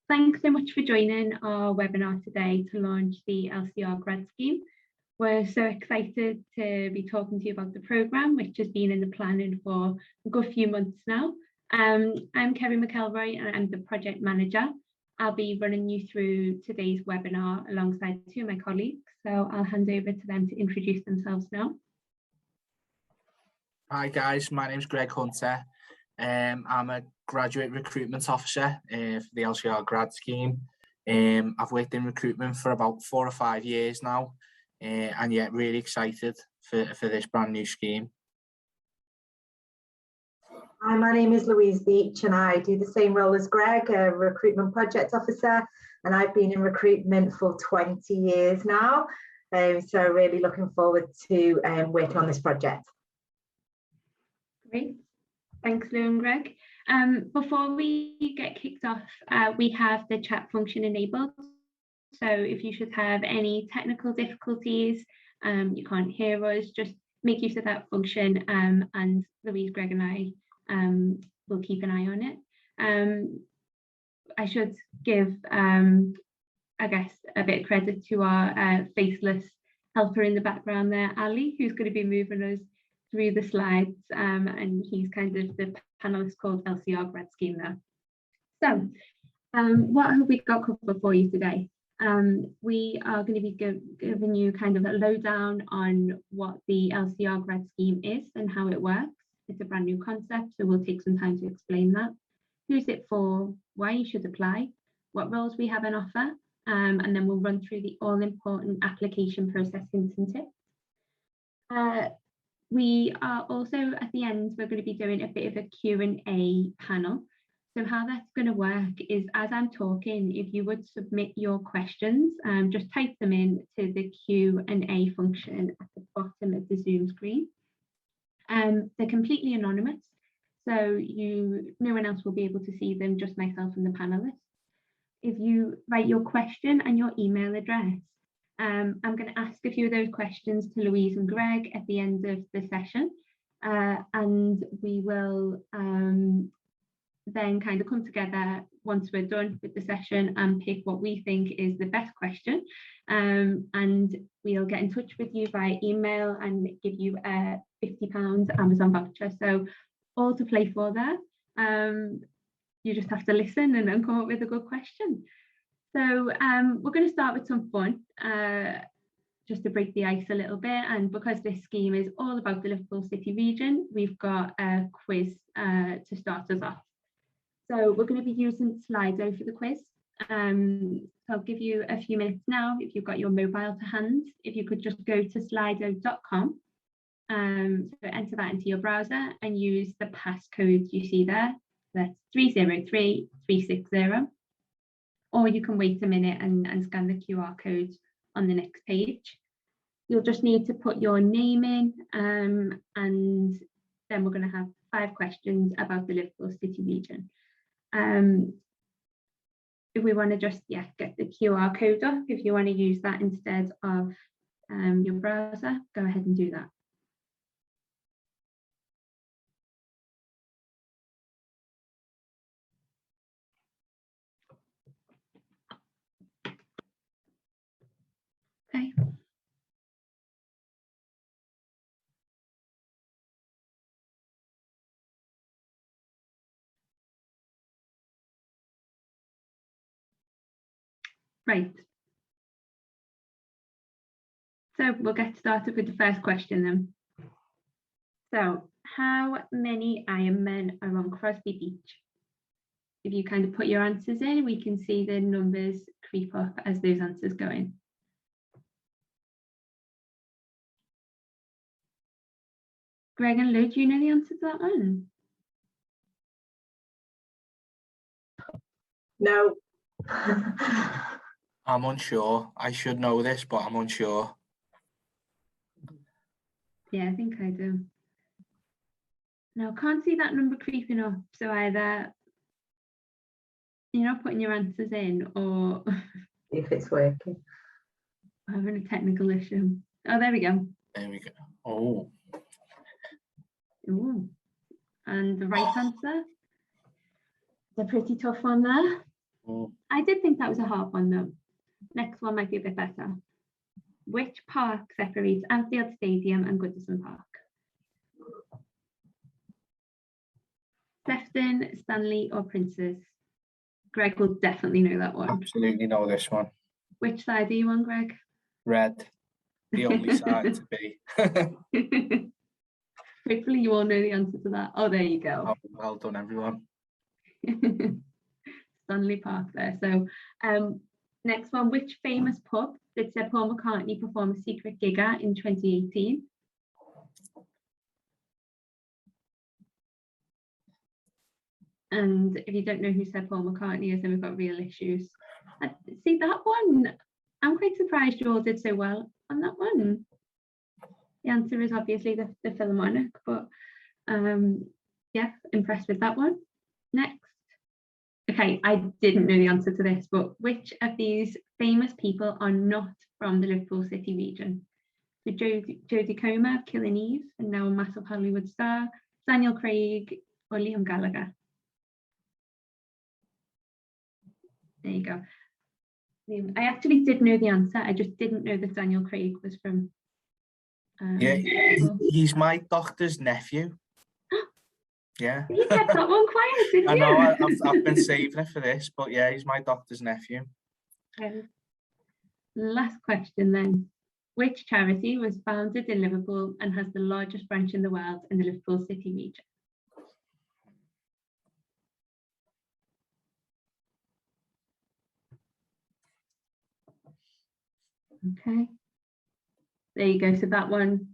Thanks so much for joining our webinar today to launch the LCR Grad Scheme. We're so excited to be talking to you about the programme, which has been in the planning for a good few months now. I'm Kerry McElroy and I'm the project manager. I'll be running you through today's webinar alongside two of my colleagues. So I'll hand over to them to introduce themselves now. Hi guys, my name's Greg Hunter. I'm a graduate recruitment officer for the LCR Grad Scheme. I've worked in recruitment for about 4 or 5 years now, and yet really excited for this brand new scheme. Hi, my name is Louise Beach and I do the same role as Greg, a recruitment project officer, and I've been in recruitment for 20 years now. So really looking forward to working on this project. Great. Thanks, Lou and Greg. Before we get kicked off, we have the chat function enabled. So if you should have any technical difficulties, you can't hear us, just make use of that function, and Louise, Greg and I will keep an eye on it. I should give, I guess, a bit of credit to our faceless helper in the background there, Ali, who's going to be moving us through the slides, and he's kind of the panelist called LCR Grad Scheme there. So what have we got covered for you today? We are going to be giving you kind of a lowdown on what the LCR Grad Scheme is and how it works. It's a brand new concept, so we'll take some time to explain that. Who's it for, why you should apply, what roles we have on offer, and then we'll run through the all-important application process hints and tips. We are also, at the end, we're going to be doing a bit of a Q&A panel. So how that's going to work is, as I'm talking, if you would submit your questions, just type them in to the Q&A function at the bottom of the Zoom screen. They're completely anonymous, so no one else will be able to see them, just myself and the panelists. If you write your question and your email address, I'm going to ask a few of those questions to Louise and Greg at the end of the session, and we will then kind of come together once we're done with the session and pick what we think is the best question, and we'll get in touch with you via email and give you a £50 Amazon voucher. So all to play for there. You just have to listen and then come up with a good question. So we're going to start with some fun, just to break the ice a little bit. And because this scheme is all about the Liverpool City region, we've got a quiz to start us off. So we're going to be using Slido for the quiz. So I'll give you a few minutes now, if you've got your mobile to hand. If you could just go to slido.com, so enter that into your browser and use the passcode you see there. That's 303360. Or you can wait a minute and scan the QR code on the next page. You'll just need to put your name in, and then we're going to have 5 questions about the Liverpool City region. If we want to just get the QR code up, if you want to use that instead of your browser, go ahead and do that. Okay. Right. So we'll get started with the first question then. So how many Ironmen are on Crosby Beach? If you kind of put your answers in, we can see the numbers creep up as those answers go in. Greg and Lou, do you know the answer to that one? No. I'm unsure. I should know this, but I'm unsure. Yeah, I think I do. No, I can't see that number creeping up. So either you're not putting your answers in, or if it's working. Having a technical issue. Oh, there we go. There we go. Oh. Ooh. And the right answer. It's a pretty tough one there. I did think that was a hard one though. Next one might be a bit better. Which park separates Anfield Stadium and Goodison Park? Sefton, Stanley or Princes? Greg will definitely know that one. Absolutely know this one. Which side are you on, Greg? Red. The only side to be. Hopefully you all know the answer to that. Oh, there you go. Oh, well done, everyone. Stanley Park there. So next one, which famous pub did Sir Paul McCartney perform a secret gig at in 2018? And if you don't know who Sir Paul McCartney is, then we've got real issues. See, that one, I'm quite surprised you all did so well on that one. The answer is obviously the Philharmonic, but yeah, impressed with that one. Next. Okay, I didn't know the answer to this, but which of these famous people are not from the Liverpool City region? So Jodie Comer of Killing Eve, and now a massive Hollywood star, Daniel Craig or Liam Gallagher? There you go. I actually did know the answer. I just didn't know that Daniel Craig was from. Yeah, he's my doctor's nephew. Yeah. You kept that one quiet, didn't you? I know, I've been saving it for this, but yeah, he's my doctor's nephew. Okay. Last question then. Which charity was founded in Liverpool and has the largest branch in the world in the Liverpool City region? Okay. There you go. So that one.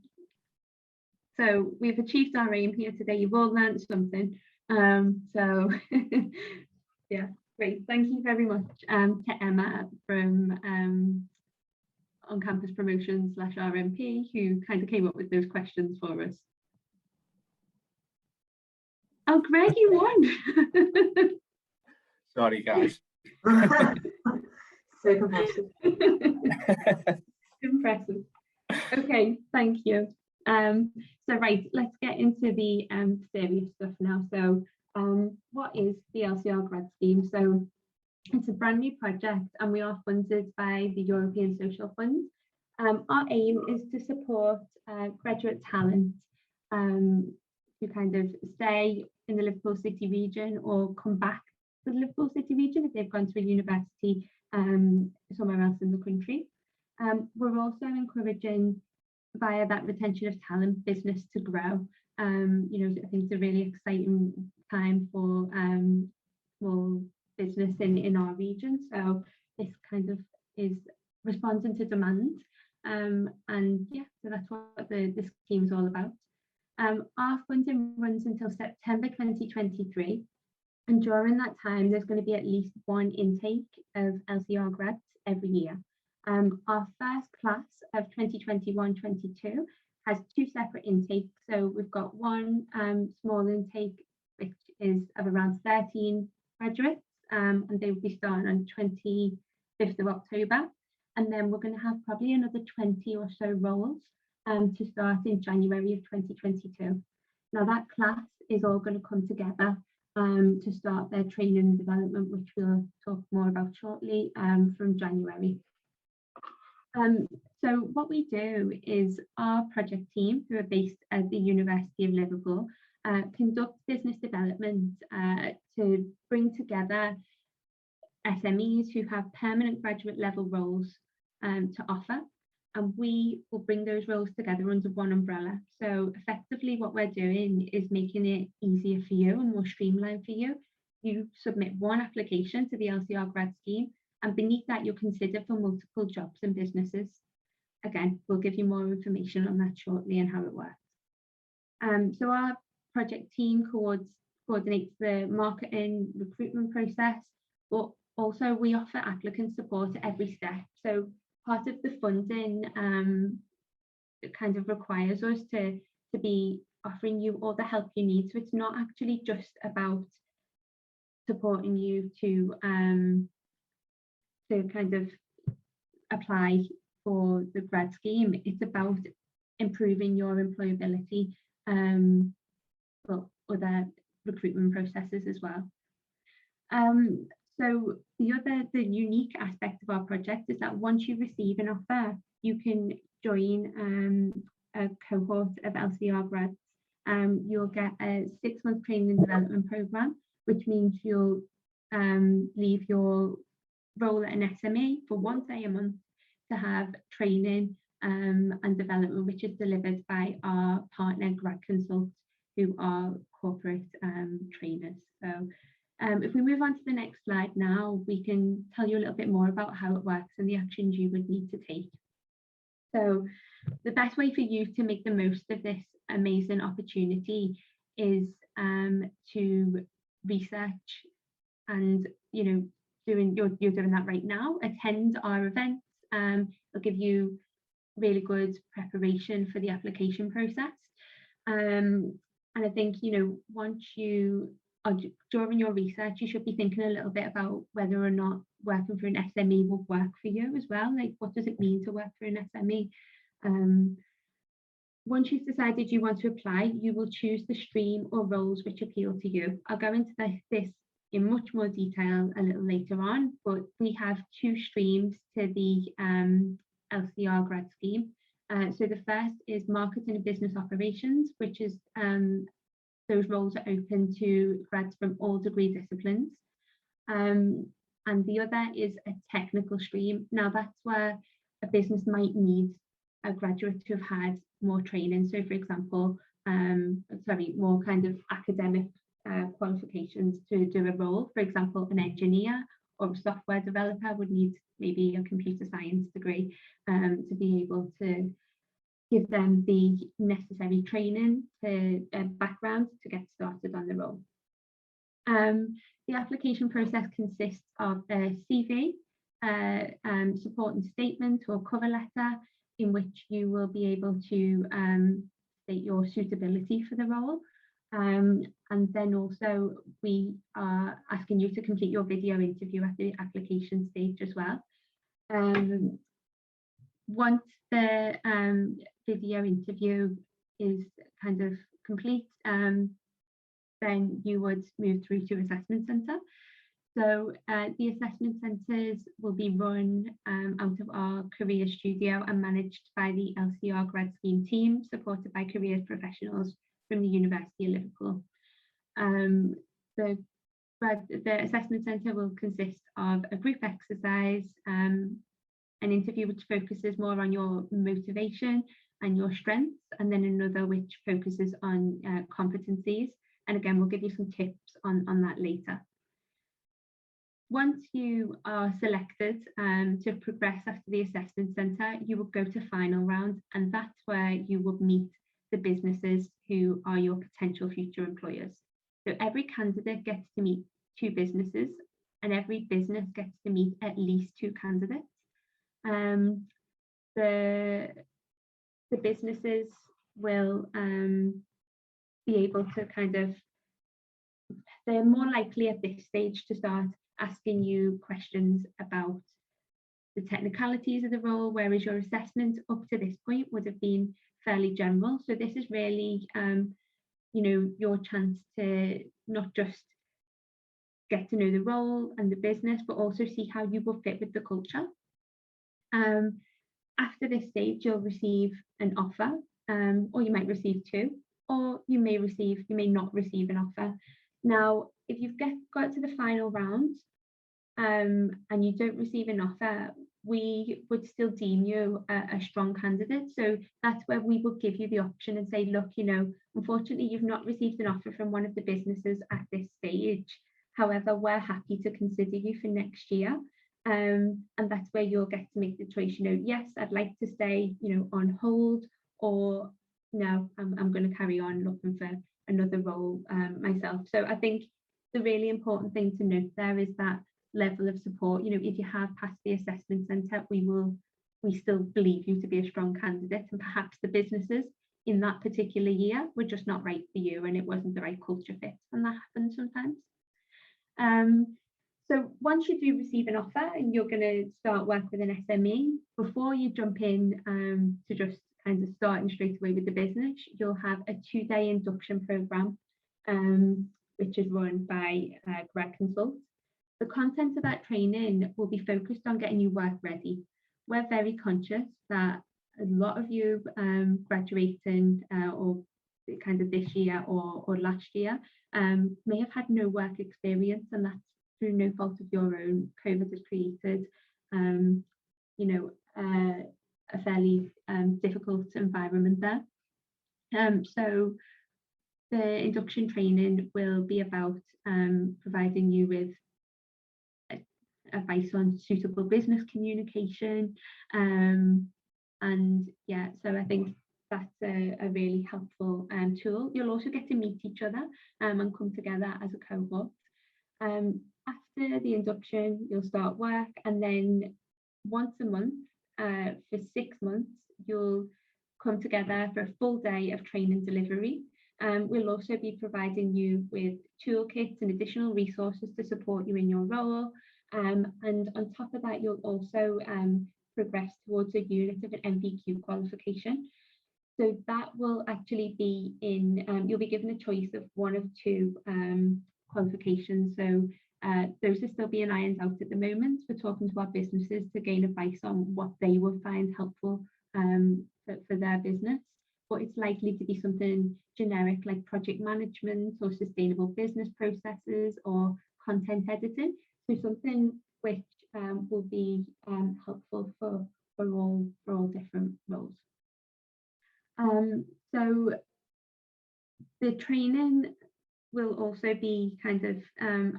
So we've achieved our aim here today. You've all learned something. So yeah, great. Thank you very much to Emma from On Campus Promotions /RMP, who kind of came up with those questions for us. Oh, Greg, you won. Sorry, guys. So competitive. Impressive. Okay, thank you. So right, let's get into the serious stuff now. So what is the LCR Grad Scheme? So it's a brand new project and we are funded by the European Social Fund. Our aim is to support graduate talent to kind of stay in the Liverpool City region or come back to the Liverpool City region if they've gone to a university somewhere else in the country. We're also encouraging via that retention of talent business to grow. You know, I think it's a really exciting time for small business in our region. So this kind of is responding to demand. And yeah, so that's what the scheme is all about. Our funding runs until September 2023. And during that time, there's going to be at least one intake of LCR grads every year. Our first class of 2021-22 has two separate intakes. So we've got one small intake, which is of around 13 graduates, and they will be starting on 25th of October. And then we're going to have probably another 20 or so roles to start in January of 2022. Now that class is all going to come together to start their training and development, which we'll talk more about shortly from January. So what we do is our project team, who are based at the University of Liverpool, conduct business development to bring together SMEs who have permanent graduate level roles to offer. And we will bring those roles together under one umbrella. So effectively what we're doing is making it easier for you and more streamlined for you. You submit one application to the LCR Grad Scheme, and beneath that you're considered for multiple jobs and businesses. Again, we'll give you more information on that shortly and how it works. So our project team coordinates the marketing recruitment process, but also we offer applicant support at every step. So part of the funding kind of requires us to be offering you all the help you need. So it's not actually just about supporting you to kind of apply for the grad scheme. It's about improving your employability for other recruitment processes as well. So the unique aspect of our project is that once you receive an offer, you can join a cohort of LCR grads. You'll get a 6-month training and development program, which means you'll leave your role at an SME for 1 day a month to have training and development, which is delivered by our partner Grad Consult, who are corporate trainers. So if we move on to the next slide now, we can tell you a little bit more about how it works and the actions you would need to take. So the best way for you to make the most of this amazing opportunity is to research, and you're doing that right now. Attend our events. It'll give you really good preparation for the application process. And I think once you are during your research, you should be thinking a little bit about whether or not working for an SME will work for you as well. Like, what does it mean to work for an SME? Once you've decided you want to apply, you will choose the stream or roles which appeal to you. I'll go into this in much more detail a little later on, but we have 2 streams to the LCR grad scheme. So the first is marketing and business operations, which is those roles are open to grads from all degree disciplines. And the other is a technical stream. Now that's where a business might need a graduate to have had more training. So for example, more kind of academic qualifications to do a role. For example, an engineer or a software developer would need maybe a computer science degree to be able to give them the necessary training to background to get started on the role. The application process consists of a CV, supporting statement or cover letter in which you will be able to state your suitability for the role. And then also we are asking you to complete your video interview at the application stage as well. Once the video interview is kind of complete, then you would move through to assessment centre. So the assessment centres will be run out of our career studio and managed by the LCR Grad Scheme team, supported by careers professionals from the University of Liverpool. The assessment centre will consist of a group exercise, an interview which focuses more on your motivation and your strengths, and then another which focuses on competencies. And again, we'll give you some tips on that later. Once you are selected to progress after the assessment centre, you will go to final round, and that's where you will meet the businesses who are your potential future employers. So every candidate gets to meet 2 businesses, and every business gets to meet at least 2 candidates. The businesses will be able to they're more likely at this stage to start asking you questions about the technicalities of the role, whereas your assessment up to this point would have been fairly general. So this is really, your chance to not just get to know the role and the business, but also see how you will fit with the culture. After this stage, you'll receive an offer, or you might receive 2, or you may not receive an offer. Now, if you've got to the final round and you don't receive an offer, we would still deem you a strong candidate. So that's where we will give you the option and say, look, unfortunately, you've not received an offer from one of the businesses at this stage. However, we're happy to consider you for next year. And that's where you'll get to make the choice, yes, I'd like to stay, on hold, or no, I'm going to carry on looking for another role myself. So I think the really important thing to note there is that level of support. If you have passed the assessment centre, we still believe you to be a strong candidate, and perhaps the businesses in that particular year were just not right for you and it wasn't the right culture fit, and that happens sometimes. So once you do receive an offer and you're going to start work with an SME, before you jump in to just kind of starting straight away with the business, you'll have a 2-day induction programme, which is run by Grad Consult. The content of that training will be focused on getting you work ready. We're very conscious that a lot of you graduating or kind of this year or last year may have had no work experience, and that's through no fault of your own. COVID has created, a fairly difficult environment there. So the induction training will be about providing you with advice on suitable business communication, and yeah, so I think that's a really helpful tool. You'll also get to meet each other and come together as a cohort. After the induction, you'll start work, and then once a month for 6 months, you'll come together for a full day of training delivery. We'll also be providing you with toolkits and additional resources to support you in your role. And on top of that, you'll also progress towards a unit of an MVQ qualification. So that will actually be in, you'll be given a choice of one of two qualifications. So those are still being ironed out at the moment. We're talking to our businesses to gain advice on what they will find helpful for their business. But it's likely to be something generic like project management or sustainable business processes or content editing. So something which will be helpful for all different roles. So the training will also be kind of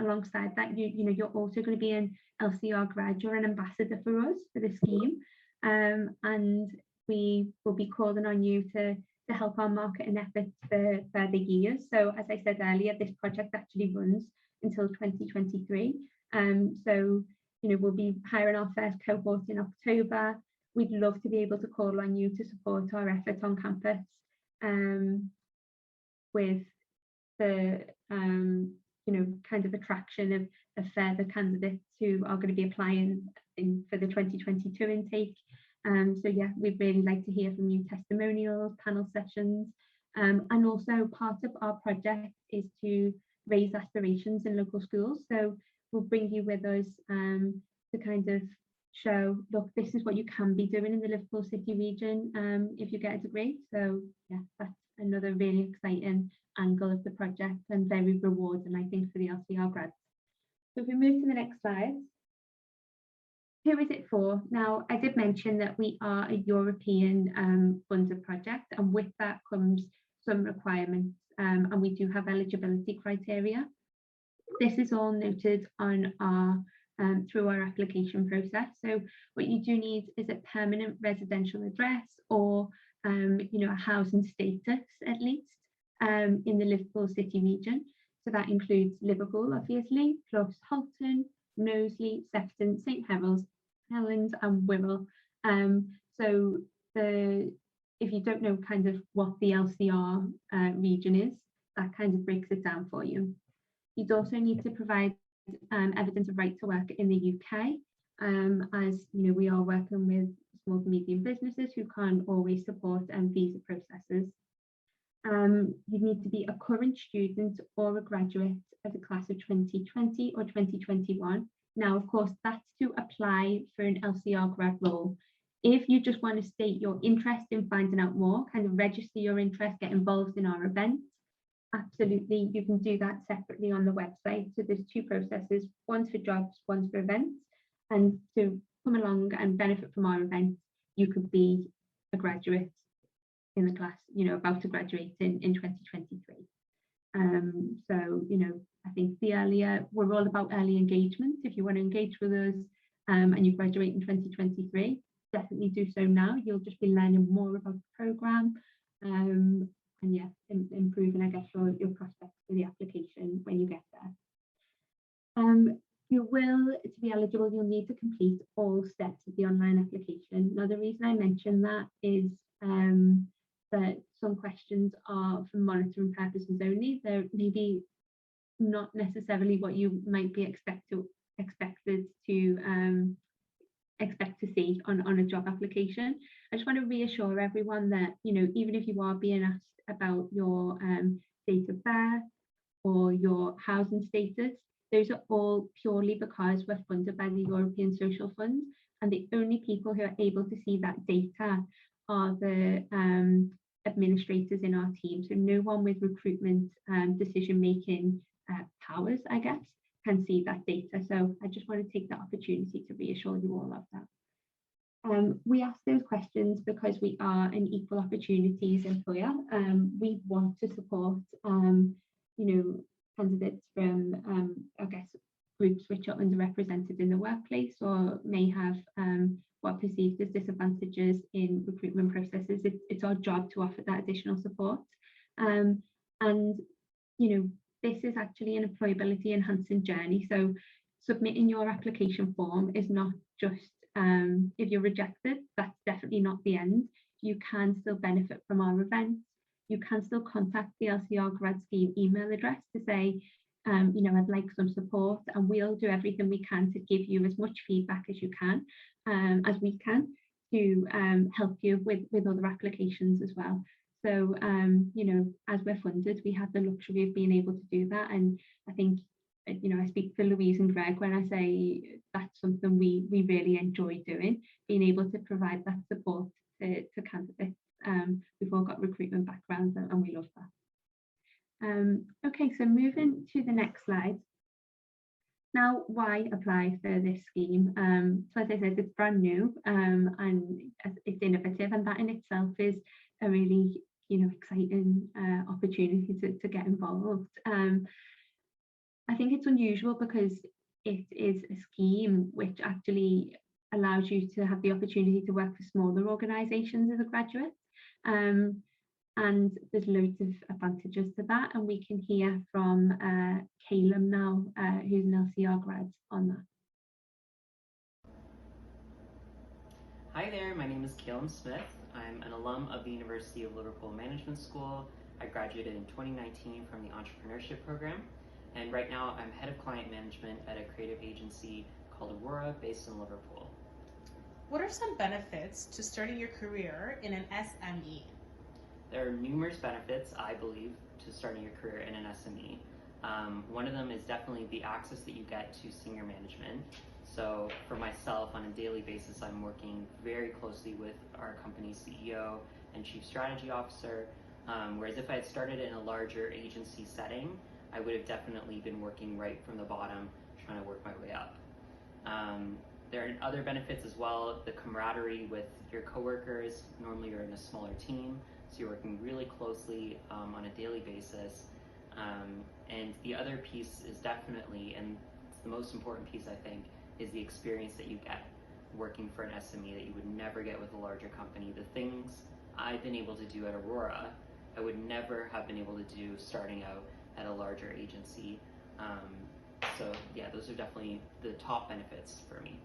alongside that. You're also going to be an LCR grad or an ambassador for us for the scheme, and we will be calling on you to help our marketing efforts for further years. So as I said earlier, this project actually runs until 2023. So we'll be hiring our first cohort in October. We'd love to be able to call on you to support our efforts on campus with the kind of attraction of further candidates who are going to be applying for the 2022 intake. So yeah, we'd really like to hear from you, testimonials, panel sessions, and also part of our project is to raise aspirations in local schools. So we'll bring you with us to kind of show, look, this is what you can be doing in the Liverpool City region if you get a degree. So yeah, that's another really exciting angle of the project and very rewarding, I think, for the LCR grads. So if we move to the next slide. Who is it for? Now, I did mention that we are a European funded project, and with that comes some requirements, and we do have eligibility criteria. This is all noted on our through our application process. So what you do need is a permanent residential address or a housing status at least in the Liverpool City region. So that includes Liverpool, obviously, plus Halton, Knowsley, Sefton, St Helens and Wirral. So if you don't know kind of what the LCR region is, that kind of breaks it down for you. You'd also need to provide evidence of right to work in the UK, as we are working with small to medium businesses who can't always support visa processes. You need to be a current student or a graduate of the class of 2020 or 2021. Now, of course, that's to apply for an LCR grad role. If you just want to state your interest in finding out more, kind of register your interest, get involved in our events, absolutely, you can do that separately on the website. So there's two processes, one's for jobs, one's for events. And to come along and benefit from our events, you could be a graduate in the class, about to graduate in 2023. So, I think we're all about early engagement. If you want to engage with us and you graduate in 2023, definitely do so now. You'll just be learning more about the programme and yeah, improving, I guess, your prospects for the application when you get there. You will, to be eligible, you'll need to complete all steps of the online application. Now, the reason I mention that is that some questions are for monitoring purposes only. They're maybe not necessarily what you might be expected to see on a job application. I just want to reassure everyone that even if you are being asked about your date of birth or your housing status, those are all purely because we're funded by the European Social Fund, and the only people who are able to see that data are the administrators in our team. So no one with recruitment decision-making powers, I guess, can see that data. So I just want to take the opportunity to reassure you all of that. We ask those questions because we are an equal opportunities employer. We want to support, candidates from, I guess, groups which are underrepresented in the workplace or may have what are perceived as disadvantages in recruitment processes. It's our job to offer that additional support. And, this is actually an employability enhancing journey. So submitting your application form is not just if you're rejected, that's definitely not the end. You can still benefit from our events. You can still contact the LCR Grad Scheme email address to say, I'd like some support, and we'll do everything we can to give you as much feedback as you can, as we can, to help you with other applications as well. So, as we're funded, we have the luxury of being able to do that. And I think, I speak for Louise and Greg when I say that's something we really enjoy doing, being able to provide that support to candidates who've all got recruitment backgrounds, and we love that. Okay, so moving to the next slide. Now, why apply for this scheme? So as I said, it's brand new and it's innovative, and that in itself is a really exciting opportunity to get involved. I think it's unusual because it is a scheme which actually allows you to have the opportunity to work for smaller organisations as a graduate. And there's loads of advantages to that, and we can hear from Calum now, who's an LCR grad, on that. Hi there, my name is Calum Smith. I'm an alum of the University of Liverpool Management School. I graduated in 2019 from the entrepreneurship program, and right now I'm head of client management at a creative agency called Aurora, based in Liverpool. What are some benefits to starting your career in an SME? There are numerous benefits, I believe, to starting your career in an SME. One of them is definitely the access that you get to senior management. So for myself, on a daily basis, I'm working very closely with our company's CEO and Chief Strategy Officer, whereas if I had started in a larger agency setting, I would have definitely been working right from the bottom, trying to work my way up. There are other benefits as well, the camaraderie with your coworkers. Normally you're in a smaller team, so you're working really closely on a daily basis. And the other piece is definitely, and it's the most important piece I think, is the experience that you get working for an SME that you would never get with a larger company. The things I've been able to do at Aurora, I would never have been able to do starting out at a larger agency. So yeah, those are definitely the top benefits for me.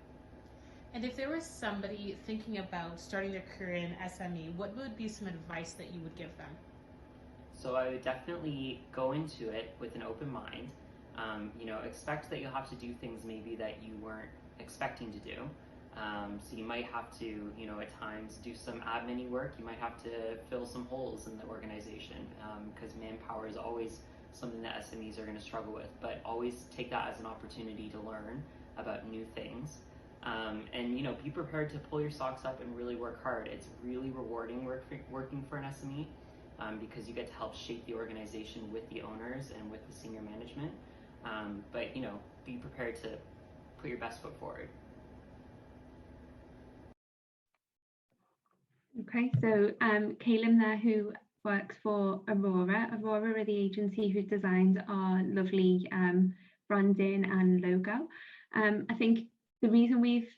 And if there was somebody thinking about starting their career in SME, what would be some advice that you would give them? So I would definitely go into it with an open mind. Expect that you'll have to do things maybe that you weren't expecting to do. So you might have to, at times do some admin work. You might have to fill some holes in the organization because manpower is always something that SMEs are going to struggle with. But always take that as an opportunity to learn about new things. And be prepared to pull your socks up and really work hard. It's really rewarding working for an SME because you get to help shape the organization with the owners and with the senior management. But be prepared to put your best foot forward. Okay, so Calum there, who works for Aurora. Aurora are the agency who designed our lovely branding and logo. I think the reason we've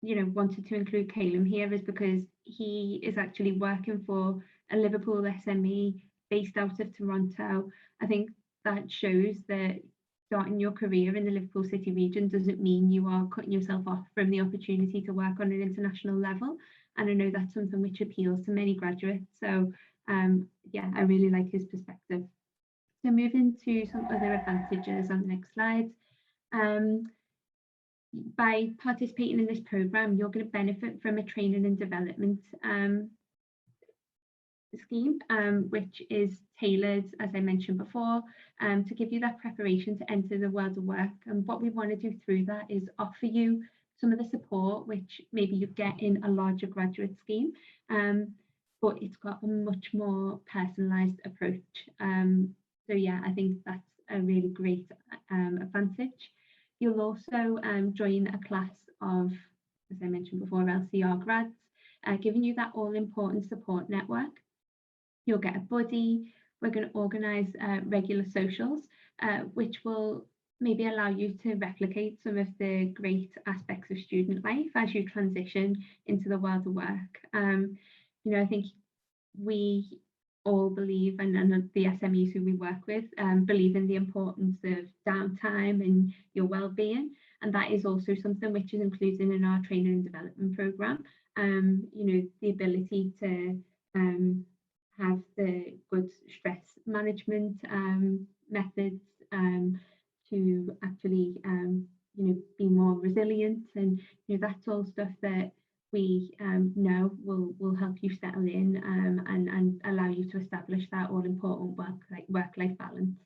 wanted to include Calum here is because he is actually working for a Liverpool SME based out of Toronto. I think that shows that starting your career in the Liverpool City region doesn't mean you are cutting yourself off from the opportunity to work on an international level. And I know that's something which appeals to many graduates. So yeah, I really like his perspective. So moving to some other advantages on the next slide. By participating in this programme, you're going to benefit from a training and development scheme, which is tailored, as I mentioned before, to give you that preparation to enter the world of work. And what we want to do through that is offer you some of the support which maybe you get in a larger graduate scheme, but it's got a much more personalised approach. So yeah, I think that's a really great advantage. You'll also join a class of, as I mentioned before, LCR grads, giving you that all-important support network. You'll get a buddy. We're going to organise regular socials, which will maybe allow you to replicate some of the great aspects of student life as you transition into the world of work. You know, I think we all believe, and the SMEs who we work with believe in the importance of downtime and your well-being, and that is also something which is included in our training and development programme. You know, the ability to have the good stress management methods to actually you know, be more resilient, and you know, that's all stuff that we know will help you settle in and allow you to establish that all important work-life balance.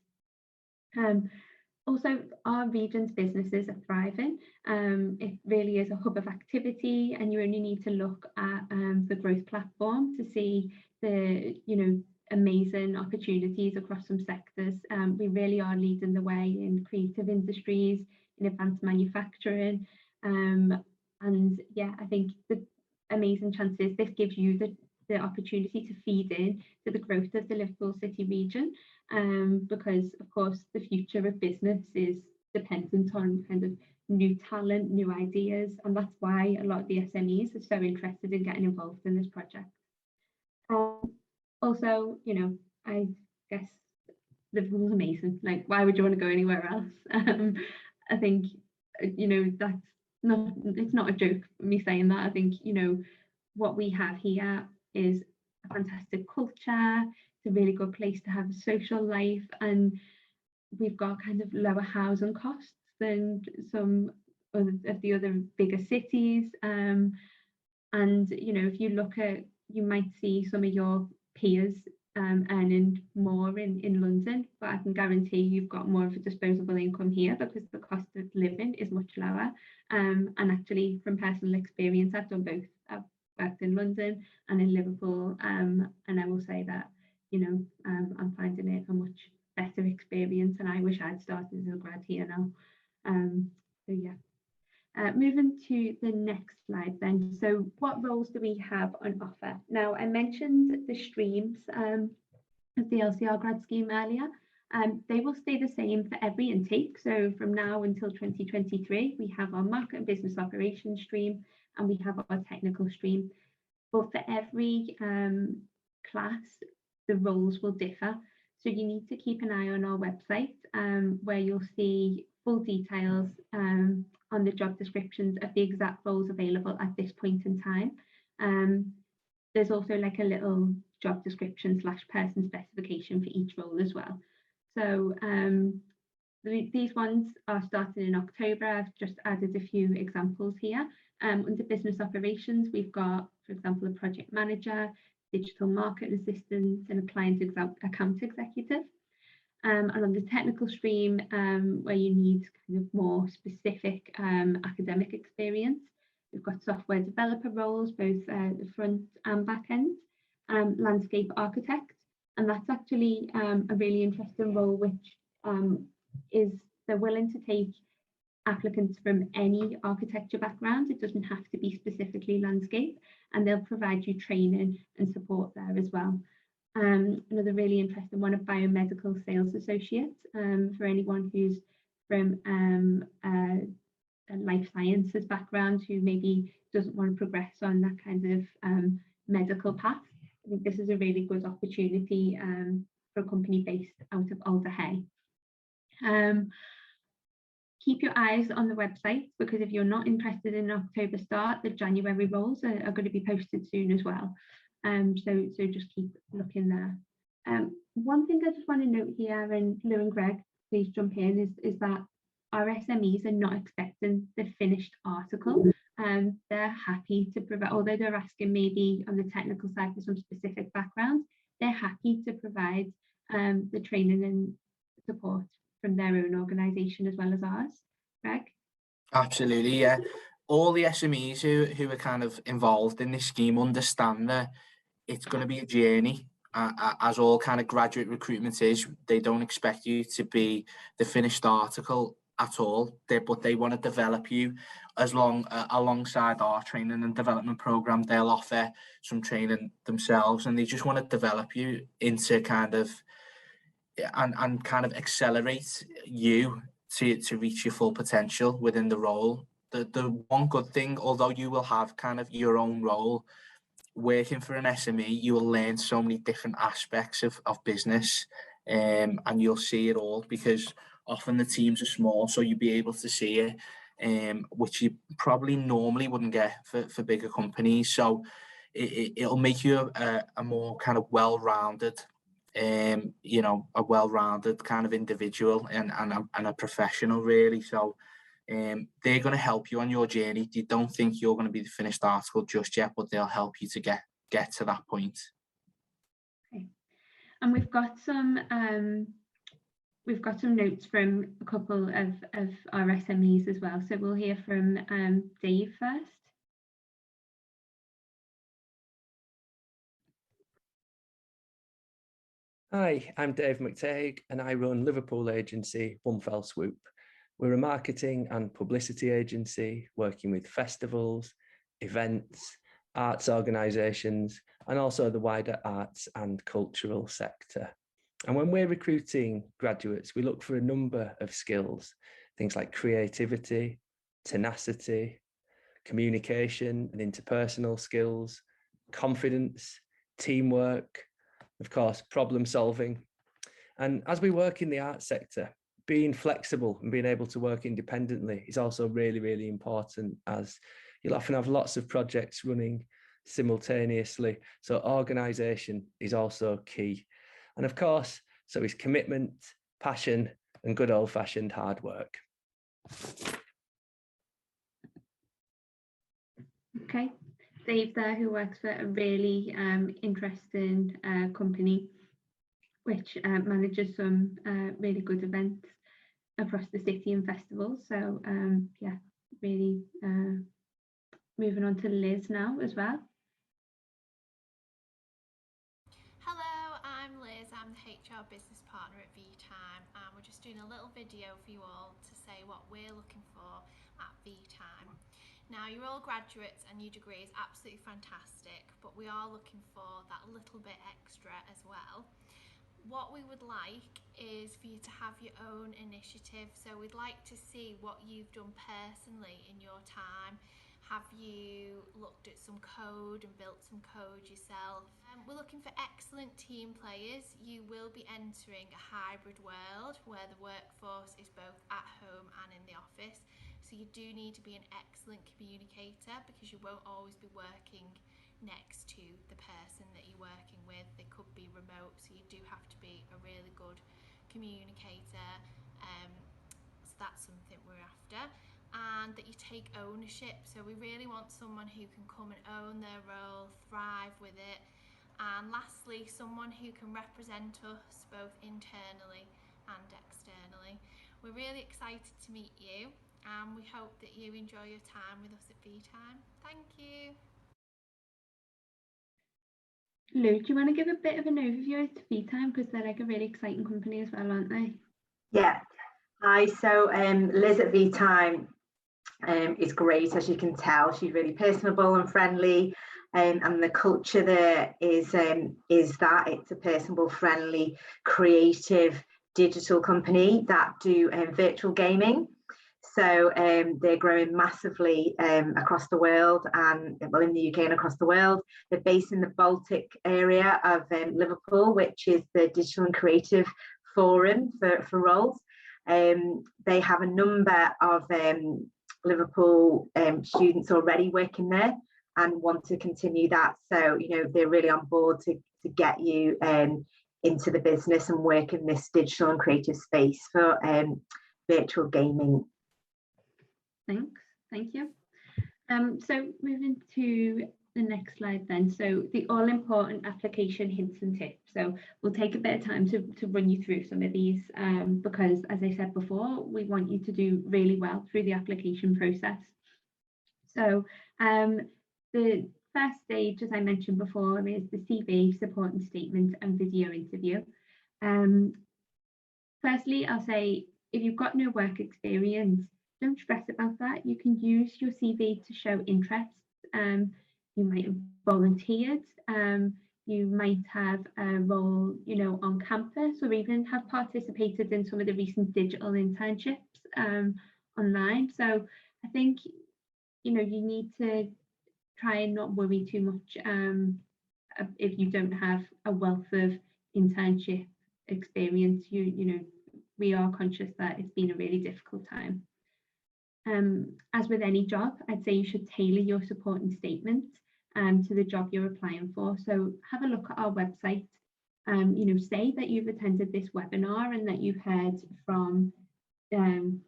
Also, our region's businesses are thriving. It really is a hub of activity, and you only need to look at the growth platform to see the, you know, amazing opportunities across some sectors. We really are leading the way in creative industries, in advanced manufacturing, and yeah, I think the amazing chances this gives you the opportunity to feed in to the growth of the Liverpool City region, because of course the future of business is dependent on kind of new talent, new ideas, and that's why a lot of the SMEs are so interested in getting involved in this project. Also, you know, I guess Liverpool's amazing. Like, why would you want to go anywhere else? I think, you know, it's not a joke me saying that. I think, you know, what we have here is a fantastic culture. It's a really good place to have a social life, and we've got kind of lower housing costs than some of the other bigger cities. And you know, if you look at, you might see some of your peers earning more in London, but I can guarantee you've got more of a disposable income here because the cost of living is much lower. And actually, from personal experience, I've done both. I've worked in London and in Liverpool, and I will say that, you know, I'm finding it a much better experience, and I wish I'd started as a grad here now. So yeah. Moving to the next slide then. So what roles do we have on offer? Now, I mentioned the streams of the LCR grad scheme earlier. They will stay the same for every intake. So from now until 2023, we have our market and business operations stream, and we have our technical stream. But for every class, the roles will differ. So you need to keep an eye on our website, where you'll see full details on the job descriptions of the exact roles available at this point in time. There's also like a little job description / person specification for each role as well. So these ones are starting in October. I've just added a few examples here. Under business operations, we've got, for example, a project manager, digital market assistant, and a client account executive. And on the technical stream, where you need kind of more specific academic experience, we've got software developer roles, both the front and back end, landscape architect, and that's actually a really interesting role, which is they're willing to take applicants from any architecture background. It doesn't have to be specifically landscape, and they'll provide you training and support there as well. Another really interesting one, a biomedical sales associate, for anyone who's from a life sciences background who maybe doesn't want to progress on that kind of medical path. I think this is a really good opportunity for a company based out of Alder Hey. Keep your eyes on the website, because if you're not interested in an October start, the January roles are going to be posted soon as well. So just keep looking there. One thing I just want to note here, and Lou and Greg, please jump in, is that our SMEs are not expecting the finished article. they're happy to provide, although they're asking maybe on the technical side for some specific background, they're happy to provide the training and support from their own organisation as well as ours. Greg? Absolutely, yeah. All the SMEs who are kind of involved in this scheme understand that it's going to be a journey, as all kind of graduate recruitment is. They don't expect you to be the finished article at all, but they want to develop you alongside our training and development program. They'll offer some training themselves, and they just want to develop you into kind of and kind of accelerate you to reach your full potential within the role. The one good thing, although you will have kind of your own role, working for an SME, you will learn so many different aspects of business, and you'll see it all, because often the teams are small, so you'll be able to see it, which you probably normally wouldn't get for bigger companies. So it'll make you a more kind of well-rounded, a well-rounded kind of individual and a professional, really. So they're going to help you on your journey. You don't think you're going to be the finished article just yet, but they'll help you to get to that point. Okay. And we've got some notes from a couple of our SMEs as well. So we'll hear from Dave first. Hi, I'm Dave McTague and I run Liverpool agency One Fell Swoop. We're a marketing and publicity agency working with festivals, events, arts organisations, and also the wider arts and cultural sector. And when we're recruiting graduates, we look for a number of skills, things like creativity, tenacity, communication and interpersonal skills, confidence, teamwork, of course, problem solving. And as we work in the arts sector, being flexible and being able to work independently is also really, really important, as you'll often have lots of projects running simultaneously. So organisation is also key. And of course, so is commitment, passion, and good old-fashioned hard work. Okay. Dave there, who works for a really interesting company which manages some really good events across the city and festivals. So yeah, really moving on to Liz now as well. Hello, I'm Liz. I'm the HR business partner at VTime, and we're just doing a little video for you all to say what we're looking for at VTime. Now, you're all graduates and your degree is absolutely fantastic, but we are looking for that little bit extra as well. What we would like is for you to have your own initiative. So we'd like to see what you've done personally in your time. Have you looked at some code and built some code yourself? We're looking for excellent team players. You will be entering a hybrid world where the workforce is both at home and in the office. So you do need to be an excellent communicator, because you won't always be working next to the person that you're working with. They could be remote, so you do have to be a really good communicator. So that's something we're after. And that you take ownership. So we really want someone who can come and own their role, thrive with it. And lastly, someone who can represent us both internally and externally. We're really excited to meet you, and we hope that you enjoy your time with us at VTime. Thank you. Lou, do you want to give a bit of an overview of VTime, because they're like a really exciting company as well, aren't they? Yeah. Hi, so Liz at VTime is great, as you can tell. She's really personable and friendly, and the culture there is that it's a personable, friendly, creative digital company that do virtual gaming. So they're growing massively across the world, and well, in the UK and across the world. They're based in the Baltic area of Liverpool, which is the Digital and Creative Forum for roles. They have a number of Liverpool students already working there and want to continue that. So, you know, they're really on board to get you into the business and work in this digital and creative space for virtual gaming. Thanks, thank you. So moving to the next slide then. So the all-important application hints and tips. So we'll take a bit of time to run you through some of these because, as I said before, we want you to do really well through the application process. So the first stage, as I mentioned before, is the CV, supporting statement and video interview. Firstly, I'll say if you've got no work experience, don't stress about that. You can use your CV to show interest. You might have volunteered. You might have a role, on campus, or even have participated in some of the recent digital internships online. So I think, you need to try and not worry too much if you don't have a wealth of internship experience. We are conscious that it's been a really difficult time. As with any job, I'd say you should tailor your supporting statement to the job you're applying for. So have a look at our website. Say that you've attended this webinar and that you've heard from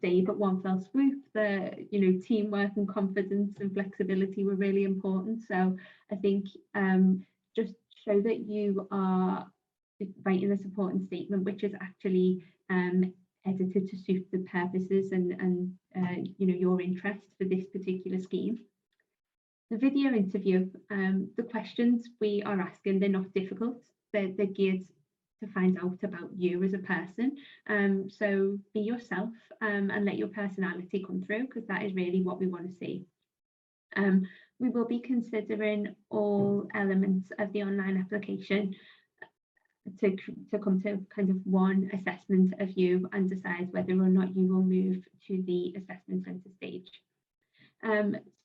Dave at One Fell Swoop that teamwork and confidence and flexibility were really important. So I think just show that you are writing a supporting statement which is actually edited to suit the purposes and your interest for this particular scheme. The video interview, the questions we are asking, they're not difficult. They're geared to find out about you as a person. So be yourself and let your personality come through, because that is really what we want to see. We will be considering all elements of the online application to come to kind of one assessment of you and decide whether or not you will move to the assessment centre stage.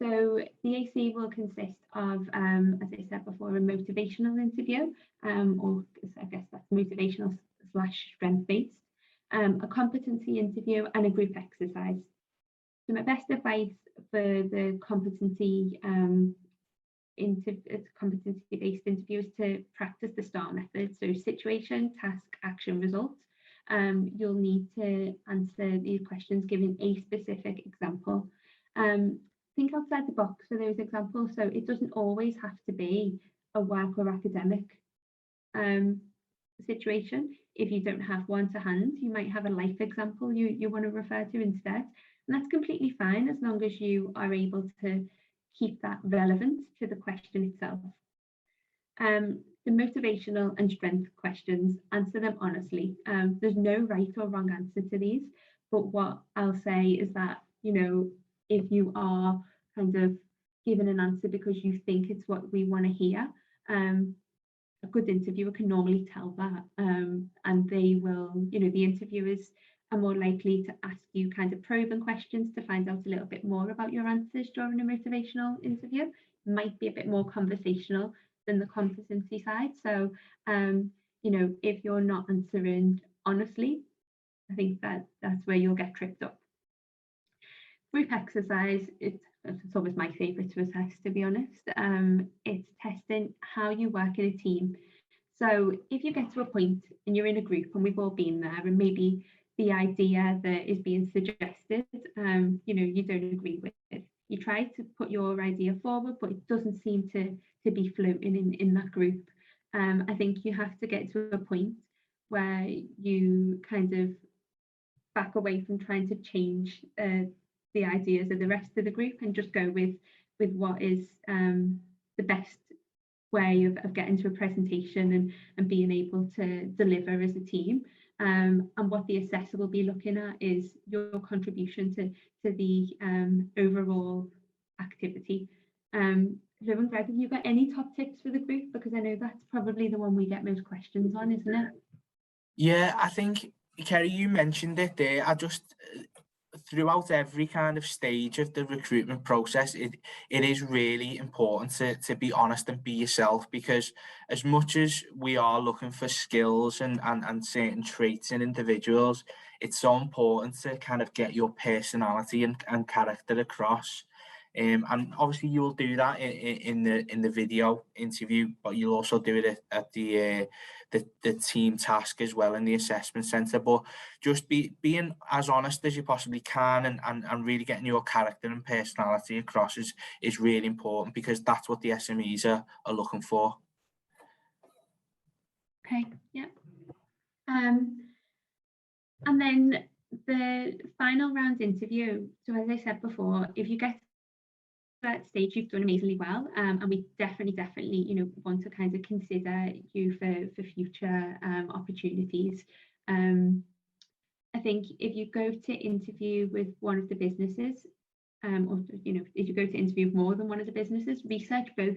So the AC will consist of, as I said before, a motivational interview, or I guess that's motivational / strength-based, a competency interview and a group exercise. So my best advice for the competency competency-based interview is to practice the STAR method. So situation, task, action, result. You'll need to answer these questions giving a specific example. Think outside the box for those examples. So it doesn't always have to be a work or academic situation. If you don't have one to hand, you might have a life example you want to refer to instead. And that's completely fine as long as you are able to keep that relevant to the question itself. The motivational and strength questions, answer them honestly. There's no right or wrong answer to these, but what I'll say is that, if you are kind of given an answer because you think it's what we want to hear, a good interviewer can normally tell that, and they will, the interviewers are more likely to ask you kind of probing questions to find out a little bit more about your answers during a motivational interview. It might be a bit more conversational than the competency side. So, if you're not answering honestly, I think that's where you'll get tripped up. Group exercise, it's always my favourite to assess, to be honest. It's testing how you work in a team. So if you get to a point and you're in a group, and we've all been there, and maybe the idea that is being suggested, you don't agree with it. You try to put your idea forward, but it doesn't seem to be floating in that group. I think you have to get to a point where you kind of back away from trying to change the ideas of the rest of the group and just go with what is the best way of getting to a presentation and being able to deliver as a team. And what the assessor will be looking at is your contribution to the overall activity. Lou and Greg, have you got any top tips for the group? Because I know that's probably the one we get most questions on, isn't it? Yeah, I think, Kerry, you mentioned it there. Throughout every kind of stage of the recruitment process, it is really important to be honest and be yourself, because as much as we are looking for skills and certain traits in individuals, it's so important to kind of get your personality and character across. And obviously you will do that in the video interview, but you'll also do it at the team task as well in the assessment centre. But just being as honest as you possibly can and really getting your character and personality across is really important, because that's what the SMEs are looking for. Okay, yeah. And then the final round interview. So as I said before, if you get to that stage, you've done amazingly well, and we definitely want to kind of consider you for future opportunities. I think if you go to interview with one of the businesses, or if you go to interview with more than one of the businesses, research both,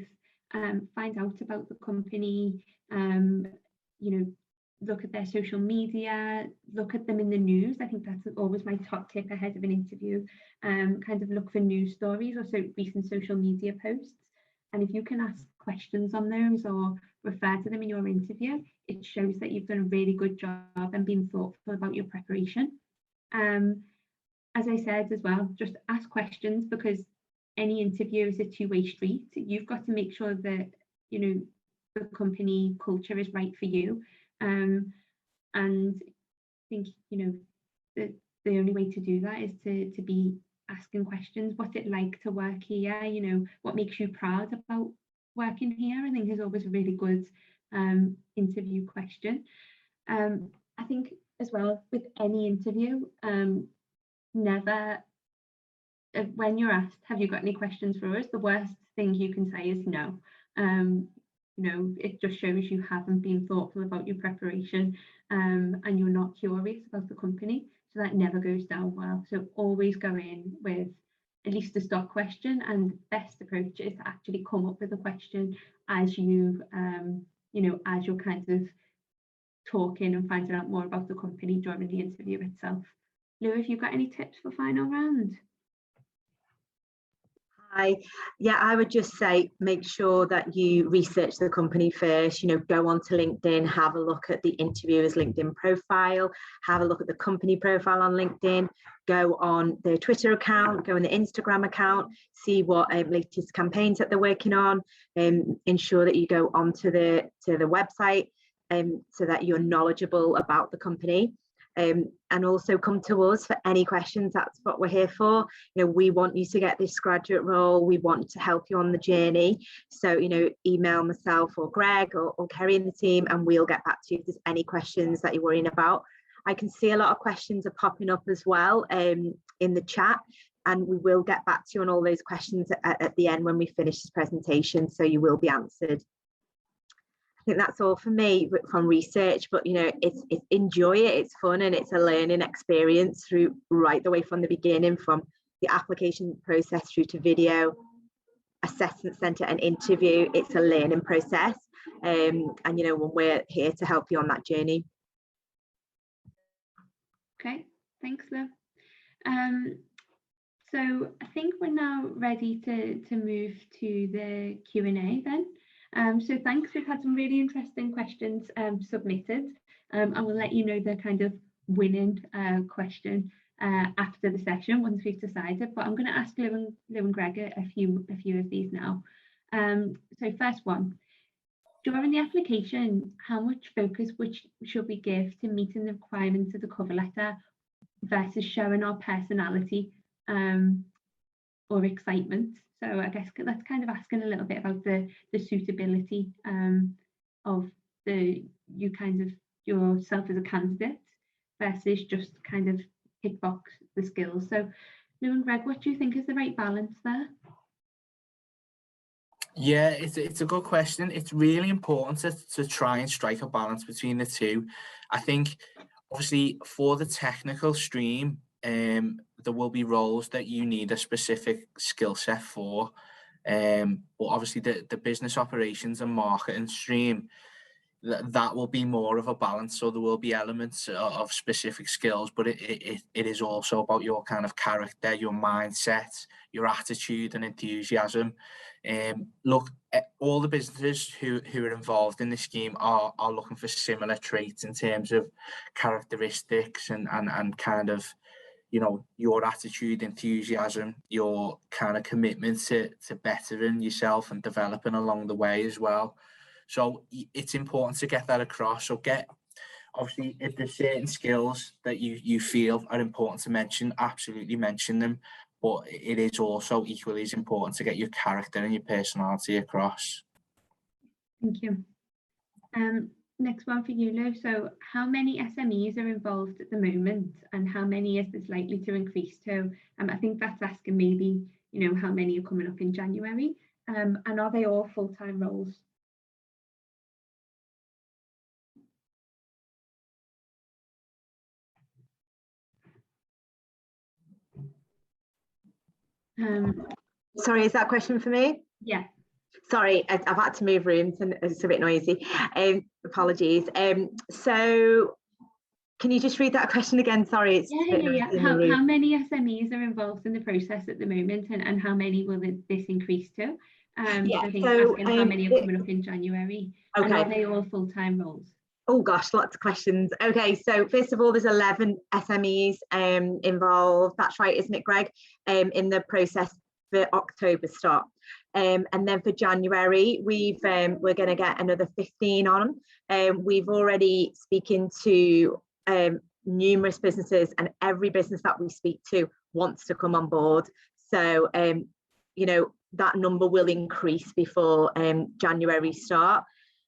find out about the company, look at their social media, look at them in the news. I think that's always my top tip ahead of an interview. Kind of look for news stories or recent social media posts. And if you can ask questions on those or refer to them in your interview, it shows that you've done a really good job and been thoughtful about your preparation. As I said as well, just ask questions, because any interview is a two-way street. You've got to make sure that the company culture is right for you. And I think the only way to do that is to be asking questions. What's it like to work here? What makes you proud about working here? I think is always a really good interview question. I think as well with any interview, never, when you're asked, have you got any questions for us, the worst thing you can say is no. It just shows you haven't been thoughtful about your preparation, and you're not curious about the company. So that never goes down well. So always go in with at least a stock question, and best approach is to actually come up with a question as you, as you're kind of talking and finding out more about the company during the interview itself. Lou, have you got any tips for final round? Yeah, I would just say make sure that you research the company first. Go onto LinkedIn, have a look at the interviewer's LinkedIn profile, have a look at the company profile on LinkedIn, go on their Twitter account, go on the Instagram account, see what latest campaigns that they're working on, ensure that you go onto the website so that you're knowledgeable about the company. And also come to us for any questions. That's what we're here for. We want you to get this graduate role. We want to help you on the journey. So, email myself or Greg or Kerry in the team, and we'll get back to you if there's any questions that you're worrying about. I can see a lot of questions are popping up as well in the chat, and we will get back to you on all those questions at the end when we finish this presentation, so you will be answered. I think that's all for me from research, but it's enjoy it, it's fun, and it's a learning experience through right the way from the beginning, from the application process through to video, assessment centre and interview. It's a learning process, and we're here to help you on that journey. Okay, thanks, Liv. So I think we're now ready to move to the Q&A then. So thanks, we've had some really interesting questions submitted. I will let you know the kind of winning question after the session once we've decided, but I'm going to ask Lou and Greg a few of these now. So first one, during the application, how much focus should we give to meeting the requirements of the cover letter versus showing our personality or excitement? So I guess that's kind of asking a little bit about the suitability of yourself as a candidate versus just kind of tick box the skills. So Lou and Greg, what do you think is the right balance there? Yeah, it's a good question. It's really important to try and strike a balance between the two. I think obviously for the technical stream, there will be roles that you need a specific skill set for, but obviously the business operations and marketing stream, that will be more of a balance. So there will be elements of specific skills, but it is also about your kind of character, your mindset, your attitude and enthusiasm. Look, all the businesses who are involved in the scheme are looking for similar traits in terms of characteristics and kind of you know, your attitude, enthusiasm, your kind of commitment to bettering yourself and developing along the way as well. So it's important to get that across. So obviously, if there's certain skills that you feel are important to mention, absolutely mention them. But it is also equally as important to get your character and your personality across. Thank you. Next one for you, Lo. So how many SMEs are involved at the moment, and how many is this likely to increase to? I think that's asking maybe, you know, how many are coming up in January, and are they all full-time roles? Sorry, is that a question for me? Yeah. Sorry, I've had to move rooms and it's a bit noisy. Apologies. So can you just read that question again? Sorry, it's yeah. How many SMEs are involved in the process at the moment, and how many will this increase to? Yeah, I think so asking how many are coming up in January, okay. And are they all full-time roles? Oh gosh, lots of questions. Okay, so first of all, there's 11 SMEs involved. That's right, isn't it, Greg? In the process for October start. And then for January, we're going to get another 15 on. We've already speaking to numerous businesses, and every business that we speak to wants to come on board. So, you know, that number will increase before January start.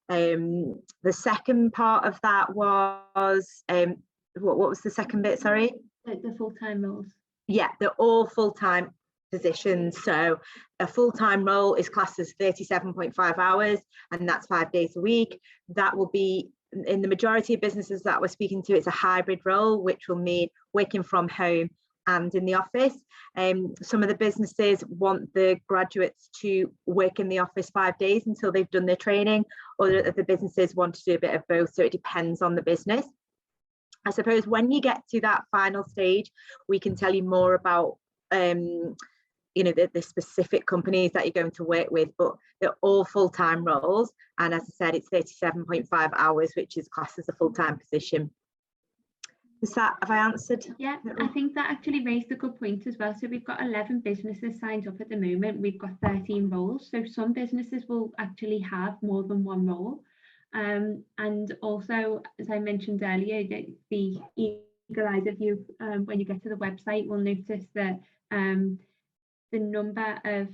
The second part of that was, what was the second bit, sorry? The full-time roles. Yeah, they're all full-time positions. So a full-time role is classed as 37.5 hours, and that's 5 days a week. That will be, in the majority of businesses that we're speaking to, it's a hybrid role, which will mean working from home and in the office. Some of the businesses want the graduates to work in the office 5 days until they've done their training. Other of the businesses want to do a bit of both, so it depends on the business. I suppose when you get to that final stage, we can tell you more about you know, the specific companies that you're going to work with, but they're all full-time roles. And as I said, it's 37.5 hours, which is classed as a full-time position. Have I answered? Yeah, I think that actually raised a good point as well. So we've got 11 businesses signed up at the moment. We've got 13 roles. So some businesses will actually have more than one role. And also, as I mentioned earlier, the eagle-eyed of you, when you get to the website, will notice that the number of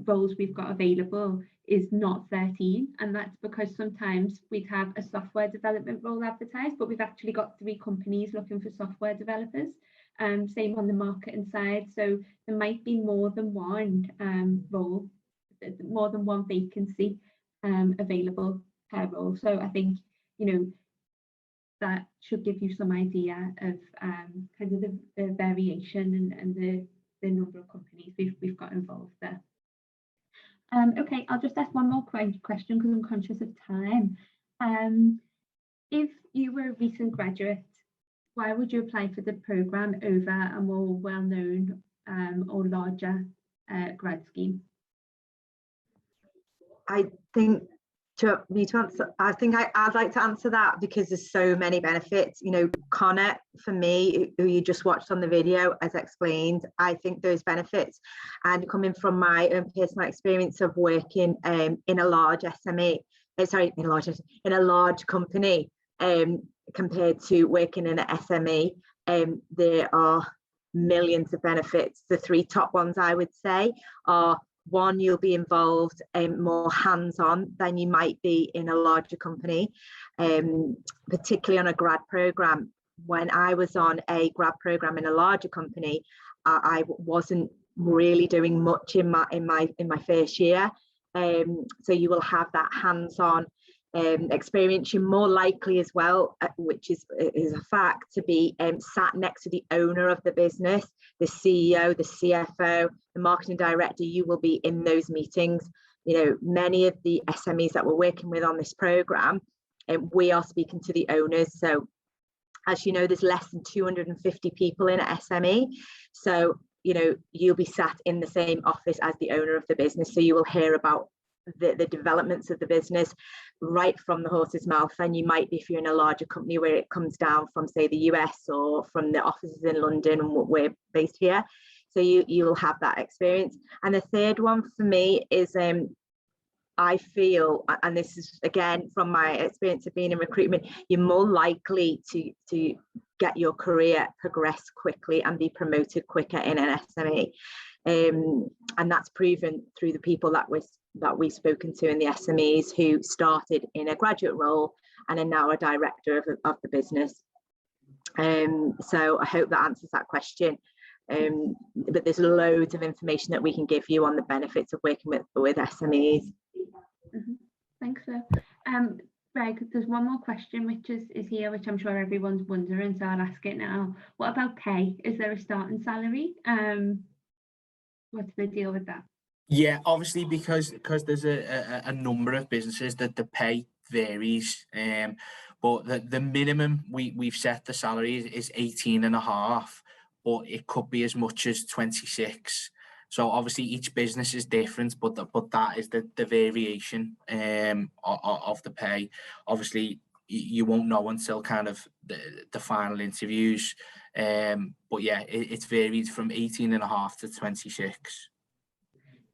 roles we've got available is not 13, and that's because sometimes we'd have a software development role advertised, but we've actually got 3 companies looking for software developers. Same on the marketing side, so there might be more than one role, more than one vacancy available per role. So I think, you know, that should give you some idea of kind of the variation and the number of companies we've got involved there. Okay, I'll just ask one more question because I'm conscious of time. If you were a recent graduate, why would you apply for the programme over a more well-known or larger grad scheme? I think I'd like to answer that because there's so many benefits. You know, Connor, for me, who you just watched on the video, as explained, I think those benefits, and coming from my own personal experience of working in a large SME, in a large company, compared to working in an SME, there are millions of benefits. The 3 top ones I would say are: 1, you'll be involved more hands-on than you might be in a larger company, particularly on a grad program. When I was on a grad program in a larger company, I wasn't really doing much in my first year. So you will have that hands-on experience. You're more likely as well, which is a fact, to be sat next to the owner of the business, the CEO, the CFO, the marketing director. You will be in those meetings. You know, many of the SMEs that we're working with on this program, we are speaking to the owners. So as you know, there's less than 250 people in an SME. So, you know, you'll be sat in the same office as the owner of the business. So you will hear about the developments of the business right from the horse's mouth. And you might be, if you're in a larger company where it comes down from, say, the US or from the offices in London, and we're based here. So you'll have that experience. And the third one for me is I feel, and this is again from my experience of being in recruitment, you're more likely to get your career progress quickly and be promoted quicker in an SME. And that's proven through the people that we've spoken to in the SMEs who started in a graduate role and are now a director of the business. So I hope that answers that question. But there's loads of information that we can give you on the benefits of working with SMEs. Thanks, Phil. Greg, there's one more question which is here, which I'm sure everyone's wondering, so I'll ask it now. What about pay? Is there a starting salary? What's the deal with that? Yeah, obviously because there's a number of businesses that the pay varies, but the minimum we've set the salary is 18.5, but it could be as much as 26. So obviously each business is different, but that is the variation of the pay. Obviously you won't know until kind of the final interviews, but yeah, it's varied from 18.5 to 26.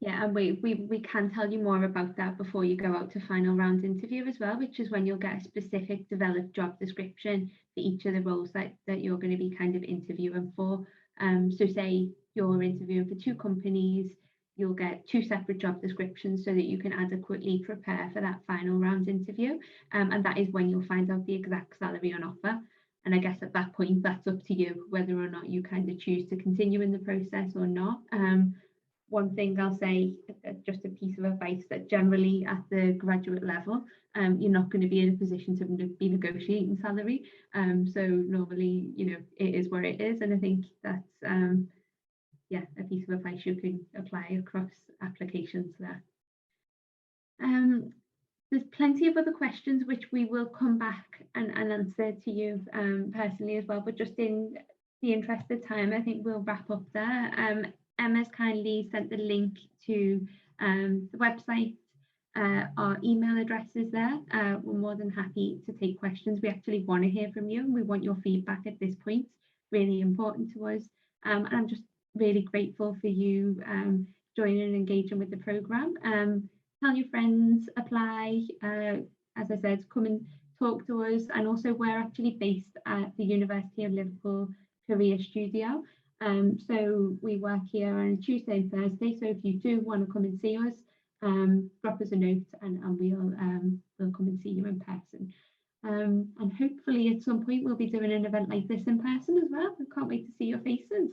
Yeah, and we can tell you more about that before you go out to final round interview as well, which is when you'll get a specific developed job description for each of the roles that you're going to be kind of interviewing for. So say you're interviewing for 2 companies, you'll get 2 separate job descriptions so that you can adequately prepare for that final round interview. And that is when you'll find out the exact salary on offer. And I guess at that point, that's up to you whether or not you kind of choose to continue in the process or not. One thing I'll say, just a piece of advice, that generally at the graduate level, you're not going to be in a position to be negotiating salary. So normally, it is where it is. And I think that's, a piece of advice you can apply across applications there. There's plenty of other questions which we will come back and answer to you personally as well. But just in the interest of time, I think we'll wrap up there. Emma's kindly sent the link to the website. Our email address is there. We're more than happy to take questions. We actually want to hear from you, and we want your feedback at this point. Really important to us. And I'm just really grateful for you joining and engaging with the programme. Tell your friends, apply. As I said, come and talk to us. And also, we're actually based at the University of Liverpool Career Studio. So we work here on Tuesday and Thursday. So if you do want to come and see us, drop us a note and we'll come and see you in person. And hopefully at some point we'll be doing an event like this in person as well. I can't wait to see your faces.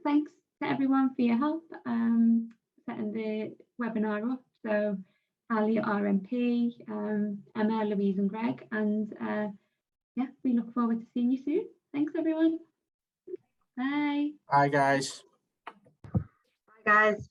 Thanks to everyone for your help setting the webinar up. So Ali, RMP, Emma, Louise and Greg. And we look forward to seeing you soon. Thanks everyone. Bye. Bye guys. Bye guys.